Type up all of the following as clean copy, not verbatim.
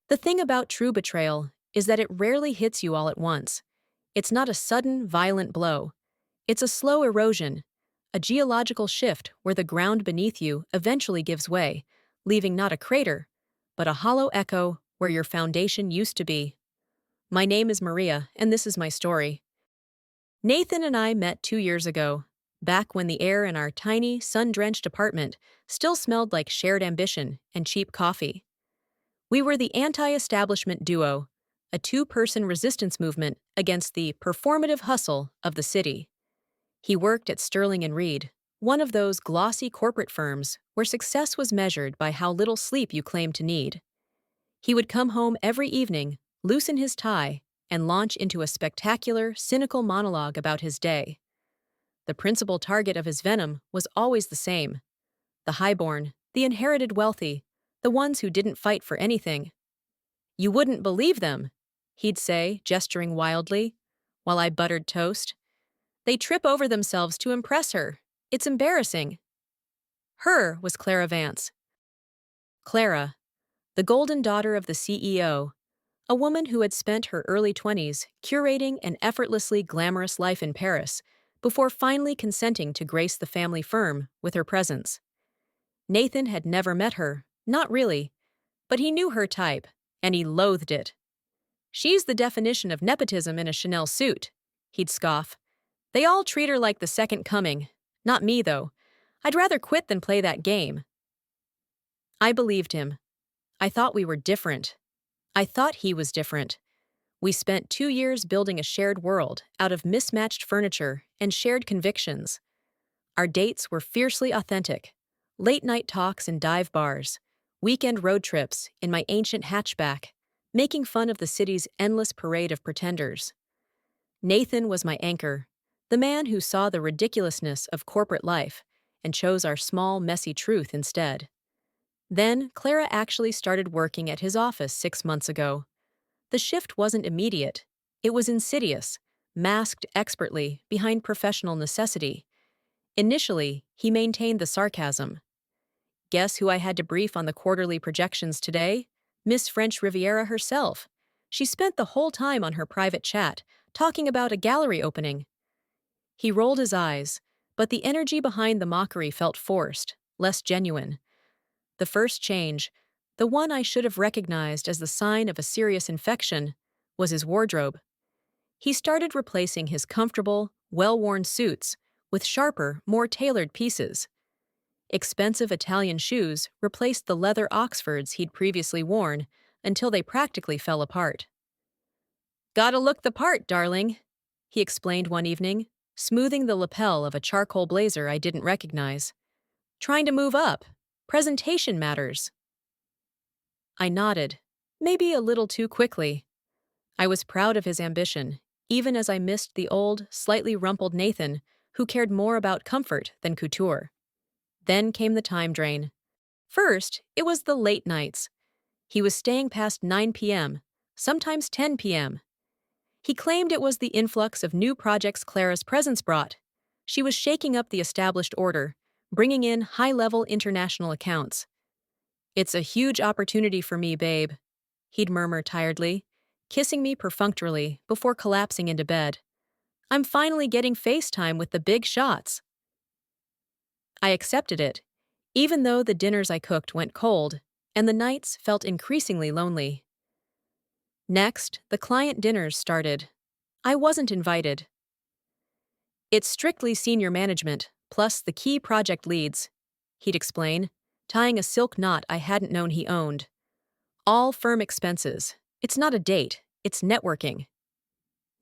The thing about true betrayal is that it rarely hits you all at once. It's not a sudden, violent blow. It's a slow erosion, a geological shift where the ground beneath you eventually gives way, leaving not a crater, but a hollow echo where your foundation used to be. My name is Maria, and this is my story. Nathan and I met 2 years ago, back when the air in our tiny, sun-drenched apartment still smelled like shared ambition and cheap coffee. We were the anti-establishment duo, a two-person resistance movement against the performative hustle of the city. He worked at Sterling and Reed, one of those glossy corporate firms where success was measured by how little sleep you claimed to need. He would come home every evening, loosen his tie, and launch into a spectacular, cynical monologue about his day. The principal target of his venom was always the same: the highborn, the inherited wealthy, the ones who didn't fight for anything. "You wouldn't believe them," he'd say, gesturing wildly, while I buttered toast. "They trip over themselves to impress her. It's embarrassing." Her was Clara Vance. Clara, the golden daughter of the CEO, a woman who had spent her early 20s curating an effortlessly glamorous life in Paris before finally consenting to grace the family firm with her presence. Nathan had never met her, not really, but he knew her type, and he loathed it. "She's the definition of nepotism in a Chanel suit," he'd scoff. "They all treat her like the second coming. Not me, though. I'd rather quit than play that game." I believed him. I thought we were different. I thought he was different. We spent 2 years building a shared world out of mismatched furniture and shared convictions. Our dates were fiercely authentic: late-night talks in dive bars, weekend road trips in my ancient hatchback, making fun of the city's endless parade of pretenders. Nathan was my anchor, the man who saw the ridiculousness of corporate life and chose our small, messy truth instead. Then, Clara actually started working at his office 6 months ago. The shift wasn't immediate. It was insidious, masked expertly behind professional necessity. Initially, he maintained the sarcasm. "Guess who I had to brief on the quarterly projections today? Miss French Riviera herself. She spent the whole time on her private chat, talking about a gallery opening." He rolled his eyes, but the energy behind the mockery felt forced, less genuine. The first change, the one I should have recognized as the sign of a serious infection, was his wardrobe. He started replacing his comfortable, well-worn suits with sharper, more tailored pieces. Expensive Italian shoes replaced the leather Oxfords he'd previously worn until they practically fell apart. "Gotta look the part, darling," he explained one evening, smoothing the lapel of a charcoal blazer I didn't recognize. "Trying to move up. Presentation matters." I nodded, maybe a little too quickly. I was proud of his ambition, even as I missed the old, slightly rumpled Nathan who cared more about comfort than couture. Then came the time drain. First, it was the late nights. He was staying past 9 p.m., sometimes 10 p.m. He claimed it was the influx of new projects Clara's presence brought. She was shaking up the established order, bringing in high-level international accounts. "It's a huge opportunity for me, babe," he'd murmur tiredly, kissing me perfunctorily before collapsing into bed. "I'm finally getting FaceTime with the big shots." I accepted it, even though the dinners I cooked went cold, and the nights felt increasingly lonely. Next, the client dinners started. I wasn't invited. "It's strictly senior management, plus the key project leads," he'd explain, tying a silk knot I hadn't known he owned. "All firm expenses. It's not a date, it's networking."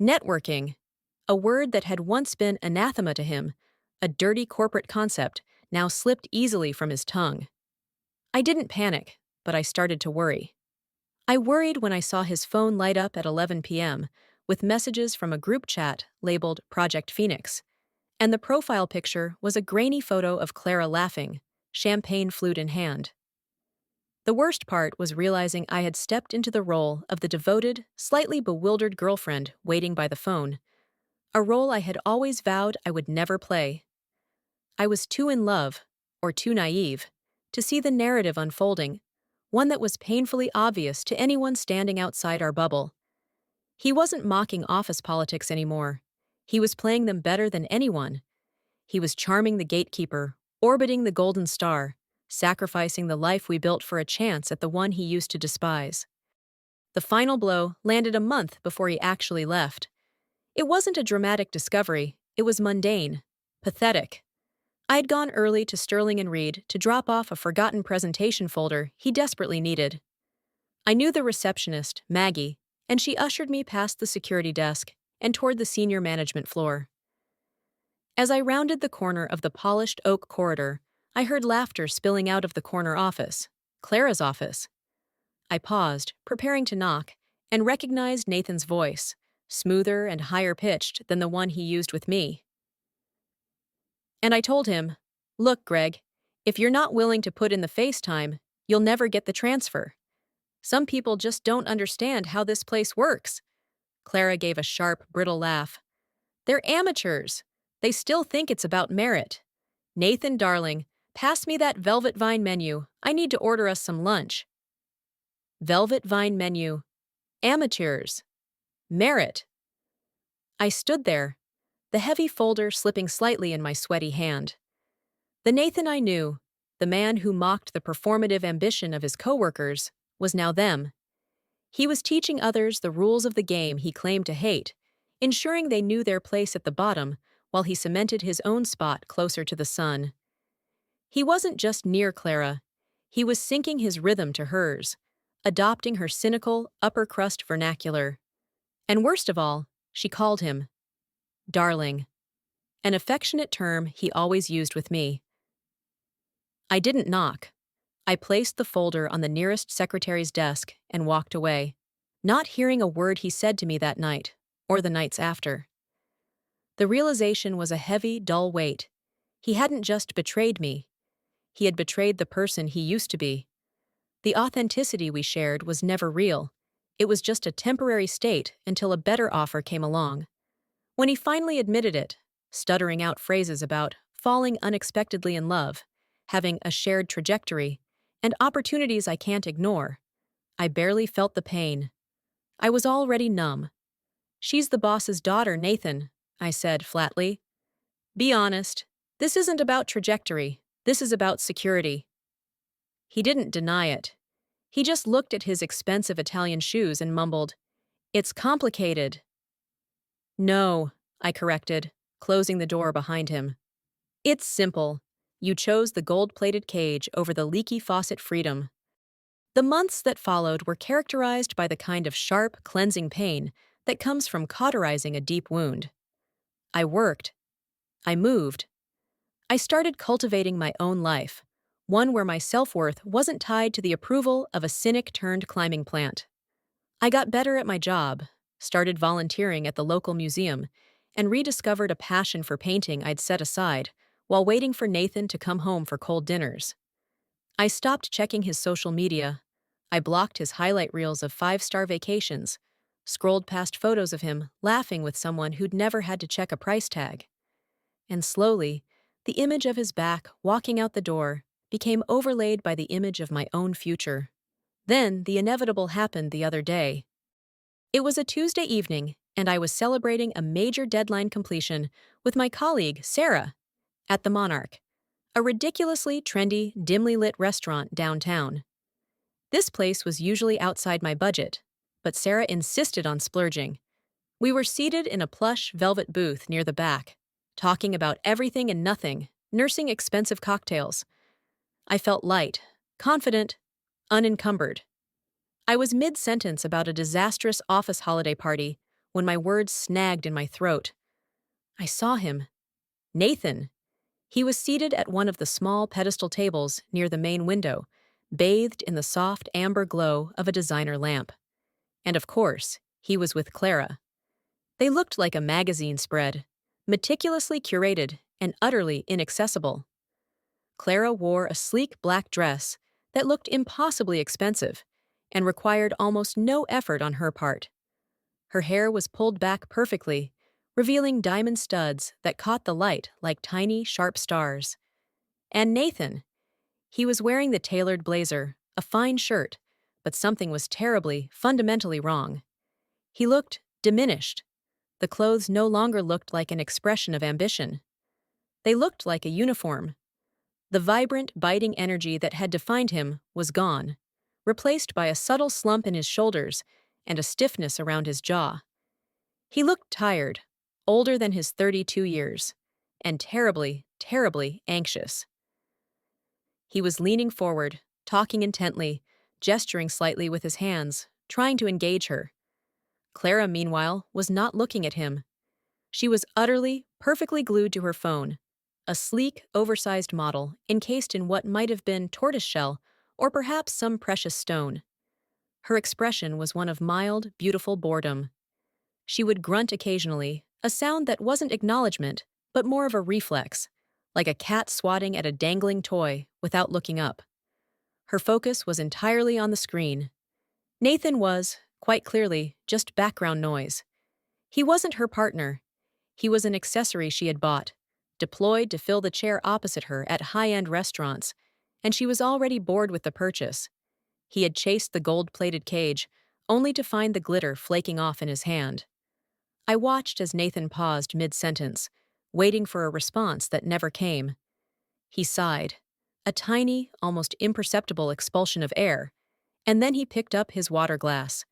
Networking, a word that had once been anathema to him, a dirty corporate concept, now slipped easily from his tongue. I didn't panic, but I started to worry. I worried when I saw his phone light up at 11 p.m. with messages from a group chat labeled Project Phoenix, and the profile picture was a grainy photo of Clara laughing, champagne flute in hand. The worst part was realizing I had stepped into the role of the devoted, slightly bewildered girlfriend waiting by the phone, a role I had always vowed I would never play. I was too in love, or too naive, to see the narrative unfolding, one that was painfully obvious to anyone standing outside our bubble. He wasn't mocking office politics anymore. He was playing them better than anyone. He was charming the gatekeeper, orbiting the golden star, sacrificing the life we built for a chance at the one he used to despise. The final blow landed a month before he actually left. It wasn't a dramatic discovery, it was mundane, pathetic. I'd gone early to Sterling and Reed to drop off a forgotten presentation folder he desperately needed. I knew the receptionist, Maggie, and she ushered me past the security desk and toward the senior management floor. As I rounded the corner of the polished oak corridor, I heard laughter spilling out of the corner office, Clara's office. I paused, preparing to knock, and recognized Nathan's voice, smoother and higher-pitched than the one he used with me. And I told him, "Look, Greg, if you're not willing to put in the FaceTime, you'll never get the transfer. Some people just don't understand how this place works." Clara gave a sharp, brittle laugh. "They're amateurs. They still think it's about merit. Nathan, darling, pass me that Velvet Vine menu. I need to order us some lunch." Velvet Vine menu. Amateurs. Merit. I stood there, the heavy folder slipping slightly in my sweaty hand. The Nathan I knew, the man who mocked the performative ambition of his coworkers, was now them. He was teaching others the rules of the game he claimed to hate, ensuring they knew their place at the bottom while he cemented his own spot closer to the sun. He wasn't just near Clara, he was syncing his rhythm to hers, adopting her cynical, upper-crust vernacular. And worst of all, she called him darling, an affectionate term he always used with me. I didn't knock. I placed the folder on the nearest secretary's desk and walked away, not hearing a word he said to me that night, or the nights after. The realization was a heavy, dull weight. He hadn't just betrayed me. He had betrayed the person he used to be. The authenticity we shared was never real. It was just a temporary state until a better offer came along. When he finally admitted it, stuttering out phrases about falling unexpectedly in love, having a shared trajectory, and opportunities I can't ignore, I barely felt the pain. I was already numb. "She's the boss's daughter, Nathan," I said flatly. "Be honest. This isn't about trajectory. This is about security." He didn't deny it. He just looked at his expensive Italian shoes and mumbled, "It's complicated." "No," I corrected, closing the door behind him. "It's simple. You chose the gold-plated cage over the leaky faucet freedom." The months that followed were characterized by the kind of sharp, cleansing pain that comes from cauterizing a deep wound. I worked. I moved. I started cultivating my own life, one where my self-worth wasn't tied to the approval of a cynic-turned-climbing plant. I got better at my job, started volunteering at the local museum, and rediscovered a passion for painting I'd set aside while waiting for Nathan to come home for cold dinners. I stopped checking his social media. I blocked his highlight reels of five-star vacations, scrolled past photos of him laughing with someone who'd never had to check a price tag. And slowly, the image of his back walking out the door became overlaid by the image of my own future. Then the inevitable happened the other day. It was a Tuesday evening, and I was celebrating a major deadline completion with my colleague, Sarah, at the Monarch, a ridiculously trendy, dimly lit restaurant downtown. This place was usually outside my budget, but Sarah insisted on splurging. We were seated in a plush velvet booth near the back, talking about everything and nothing, nursing expensive cocktails. I felt light, confident, unencumbered. I was mid-sentence about a disastrous office holiday party when my words snagged in my throat. I saw him. Nathan. He was seated at one of the small pedestal tables near the main window, bathed in the soft amber glow of a designer lamp. And of course, he was with Clara. They looked like a magazine spread, meticulously curated and utterly inaccessible. Clara wore a sleek black dress that looked impossibly expensive and required almost no effort on her part. Her hair was pulled back perfectly, revealing diamond studs that caught the light like tiny, sharp stars. And Nathan. He was wearing the tailored blazer, a fine shirt, but something was terribly, fundamentally wrong. He looked diminished. The clothes no longer looked like an expression of ambition. They looked like a uniform. The vibrant, biting energy that had defined him was gone, replaced by a subtle slump in his shoulders and a stiffness around his jaw. He looked tired, older than his 32 years, and terribly, terribly anxious. He was leaning forward, talking intently, gesturing slightly with his hands, trying to engage her. Clara, meanwhile, was not looking at him. She was utterly, perfectly glued to her phone, a sleek, oversized model encased in what might have been tortoiseshell or perhaps some precious stone. Her expression was one of mild, beautiful boredom. She would grunt occasionally, a sound that wasn't acknowledgement, but more of a reflex, like a cat swatting at a dangling toy without looking up. Her focus was entirely on the screen. Nathan was, quite clearly, just background noise. He wasn't her partner. He was an accessory she had bought, deployed to fill the chair opposite her at high-end restaurants, and she was already bored with the purchase. He had chased the gold-plated cage, only to find the glitter flaking off in his hand. I watched as Nathan paused mid-sentence, waiting for a response that never came. He sighed, a tiny, almost imperceptible expulsion of air, and then he picked up his water glass.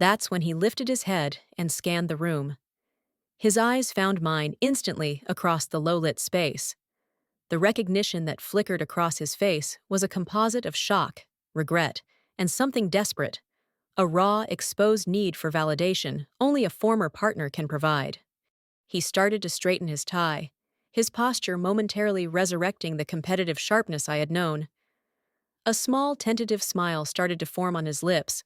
That's when he lifted his head and scanned the room. His eyes found mine instantly across the low-lit space. The recognition that flickered across his face was a composite of shock, regret, and something desperate, a raw, exposed need for validation only a former partner can provide. He started to straighten his tie, his posture momentarily resurrecting the competitive sharpness I had known. A small, tentative smile started to form on his lips,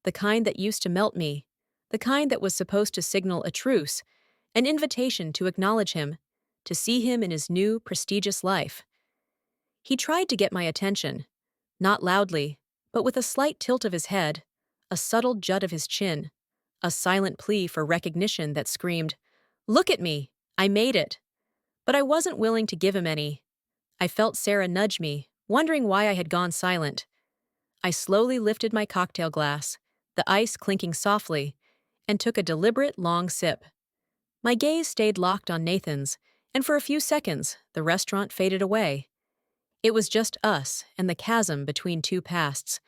the kind that used to melt me, the kind that was supposed to signal a truce, an invitation to acknowledge him, to see him in his new, prestigious life. He tried to get my attention, not loudly, but with a slight tilt of his head, a subtle jut of his chin, a silent plea for recognition that screamed, "Look at me! I made it!" But I wasn't willing to give him any. I felt Sarah nudge me, wondering why I had gone silent. I slowly lifted my cocktail glass, the ice clinking softly, and took a deliberate, long sip. My gaze stayed locked on Nathan's, and for a few seconds, the restaurant faded away. It was just us and the chasm between two pasts.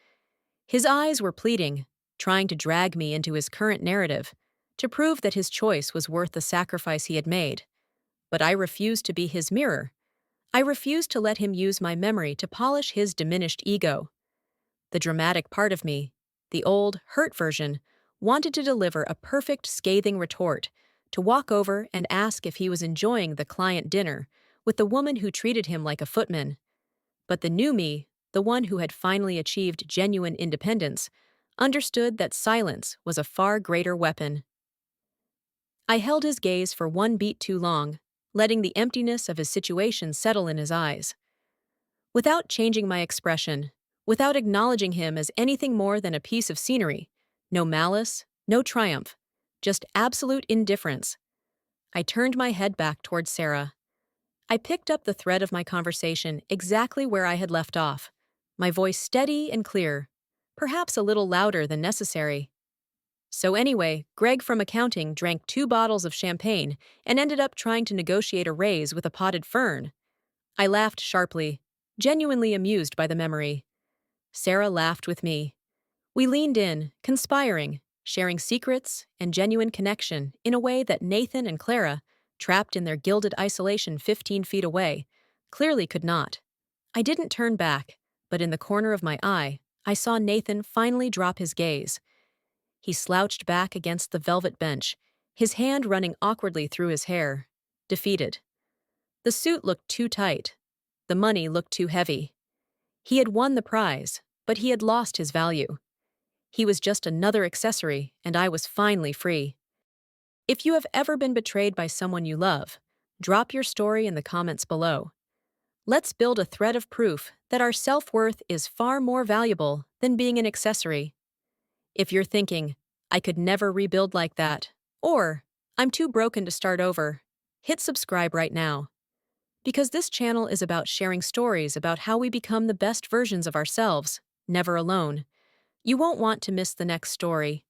His eyes were pleading, trying to drag me into his current narrative, to prove that his choice was worth the sacrifice he had made. But I refused to be his mirror. I refused to let him use my memory to polish his diminished ego. The dramatic part of me, the old, hurt version, wanted to deliver a perfect, scathing retort, to walk over and ask if he was enjoying the client dinner with the woman who treated him like a footman. But the new me, the one who had finally achieved genuine independence, understood that silence was a far greater weapon. I held his gaze for one beat too long, letting the emptiness of his situation settle in his eyes. Without changing my expression, without acknowledging him as anything more than a piece of scenery, no malice, no triumph, just absolute indifference, I turned my head back towards Sarah. I picked up the thread of my conversation exactly where I had left off, my voice steady and clear, perhaps a little louder than necessary. So anyway, Greg from accounting drank 2 bottles of champagne and ended up trying to negotiate a raise with a potted fern. I laughed sharply, genuinely amused by the memory. Sarah laughed with me. We leaned in, conspiring, sharing secrets and genuine connection in a way that Nathan and Clara, trapped in their gilded isolation 15 feet away, clearly could not. I didn't turn back, but in the corner of my eye, I saw Nathan finally drop his gaze. He slouched back against the velvet bench, his hand running awkwardly through his hair, defeated. The suit looked too tight. The money looked too heavy. He had won the prize, but he had lost his value. He was just another accessory, and I was finally free. If you have ever been betrayed by someone you love, drop your story in the comments below. Let's build a thread of proof that our self-worth is far more valuable than being an accessory. If you're thinking, I could never rebuild like that, or I'm too broken to start over, hit subscribe right now. Because this channel is about sharing stories about how we become the best versions of ourselves. never alone. You won't want to miss the next story.